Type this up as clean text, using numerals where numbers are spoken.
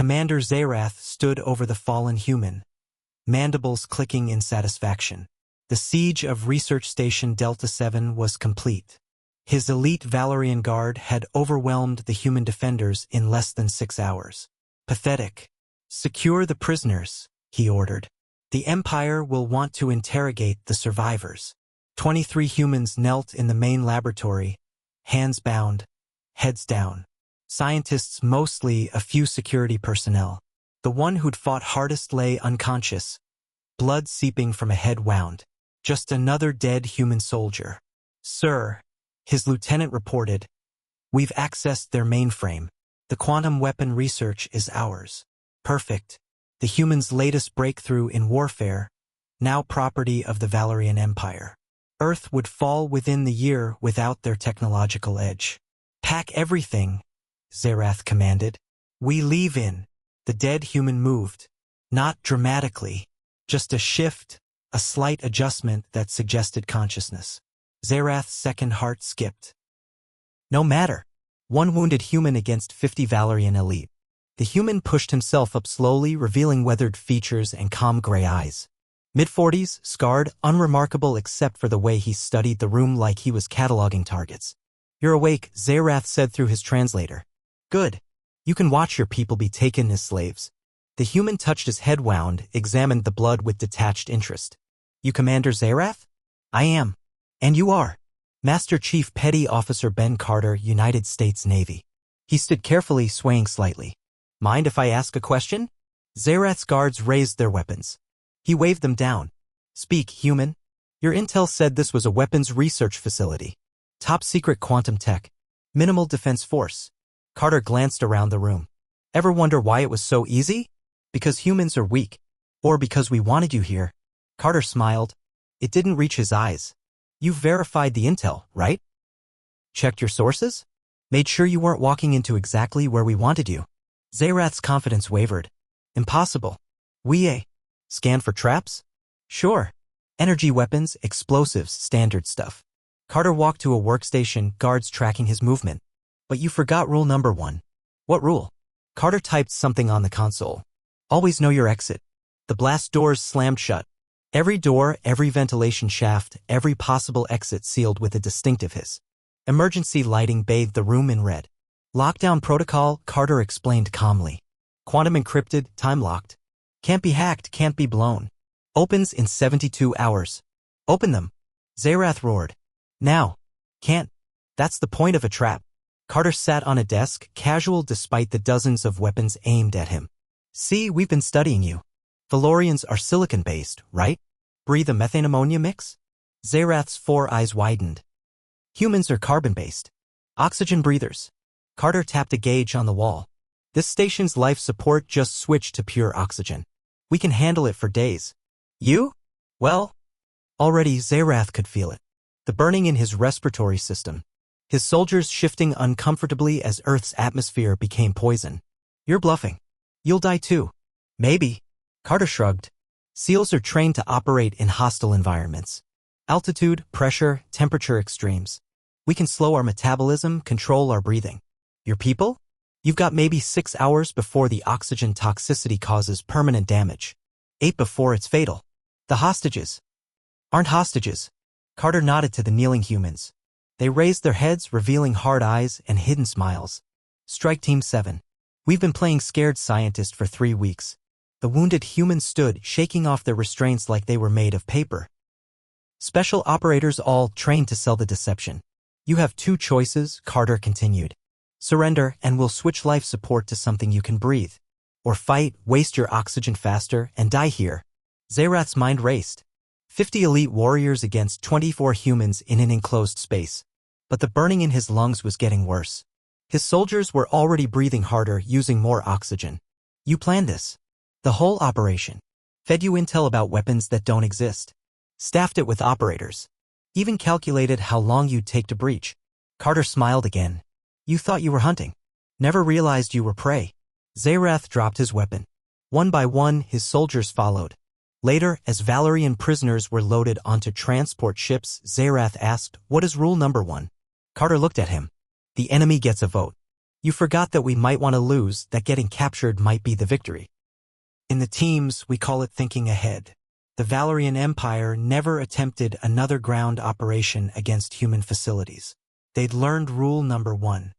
Commander Zerath stood over the fallen human, mandibles clicking in satisfaction. The siege of Research Station Delta 7 was complete. His elite Valerian guard had overwhelmed the human defenders in less than 6 hours. Pathetic. Secure the prisoners, he ordered. The Empire will want to interrogate the survivors. 23 humans knelt in the main laboratory, hands bound, heads down. Scientists, mostly a few security personnel. The one who'd fought hardest lay unconscious, blood seeping from a head wound. Just another dead human soldier. Sir, his lieutenant reported, we've accessed their mainframe. The quantum weapon research is ours. Perfect. The humans' latest breakthrough in warfare, now property of the Valerian Empire. Earth would fall within the year without their technological edge. Pack everything, Zerath commanded. We leave in. The dead human moved. Not dramatically. Just a shift, a slight adjustment that suggested consciousness. Zerath's second heart skipped. No matter. One wounded human against 50 Valerian elite. The human pushed himself up slowly, revealing weathered features and calm gray eyes. Mid-40s, scarred, unremarkable except for the way he studied the room like he was cataloging targets. You're awake, Zerath said through his translator. Good. You can watch your people be taken as slaves. The human touched his head wound, examined the blood with detached interest. You Commander Zerath? I am. And you are. Master Chief Petty Officer Ben Carter, United States Navy. He stood carefully, swaying slightly. Mind if I ask a question? Zerath's guards raised their weapons. He waved them down. Speak, human. Your intel said this was a weapons research facility. Top secret quantum tech. Minimal defense force. Carter glanced around the room. Ever wonder why it was so easy? Because humans are weak. Or because we wanted you here. Carter smiled. It didn't reach his eyes. You've verified the intel, right? Checked your sources? Made sure you weren't walking into exactly where we wanted you. Zerath's confidence wavered. Impossible. Scan for traps? Sure. Energy weapons, explosives, standard stuff. Carter walked to a workstation, guards tracking his movement. But you forgot rule number 1. What rule? Carter typed something on the console. Always know your exit. The blast doors slammed shut. Every door, every ventilation shaft, every possible exit sealed with a distinctive hiss. Emergency lighting bathed the room in red. Lockdown protocol, Carter explained calmly. Quantum encrypted, time-locked. Can't be hacked, can't be blown. Opens in 72 hours. Open them. Zerath roared. Now. Can't. That's the point of a trap. Carter sat on a desk, casual despite the dozens of weapons aimed at him. See, we've been studying you. Valorians are silicon-based, right? Breathe a methane-ammonia mix? Zerath's 4 eyes widened. Humans are carbon-based. Oxygen breathers. Carter tapped a gauge on the wall. This station's life support just switched to pure oxygen. We can handle it for days. You? Well, already Zerath could feel it. The burning in his respiratory system. His soldiers shifting uncomfortably as Earth's atmosphere became poison. You're bluffing. You'll die too. Maybe. Carter shrugged. SEALs are trained to operate in hostile environments. Altitude, pressure, temperature extremes. We can slow our metabolism, control our breathing. Your people? You've got maybe 6 hours before the oxygen toxicity causes permanent damage. 8 before it's fatal. The hostages aren't hostages. Carter nodded to the kneeling humans. They raised their heads, revealing hard eyes and hidden smiles. Strike Team 7. We've been playing scared scientist for 3 weeks. The wounded humans stood, shaking off their restraints like they were made of paper. Special operators all trained to sell the deception. You have 2 choices, Carter continued. Surrender, and we'll switch life support to something you can breathe. Or fight, waste your oxygen faster, and die here. Zerath's mind raced. 50 elite warriors against 24 humans in an enclosed space. But the burning in his lungs was getting worse. His soldiers were already breathing harder, using more oxygen. You planned this. The whole operation. Fed you intel about weapons that don't exist. Staffed it with operators. Even calculated how long you'd take to breach. Carter smiled again. You thought you were hunting. Never realized you were prey. Zerath dropped his weapon. One by one, his soldiers followed. Later, as Valerian prisoners were loaded onto transport ships, Zerath asked, "What is rule number 1? Carter looked at him. The enemy gets a vote. You forgot that we might want to lose, that getting captured might be the victory. In the teams, we call it thinking ahead. The Valerian Empire never attempted another ground operation against human facilities. They'd learned rule number 1.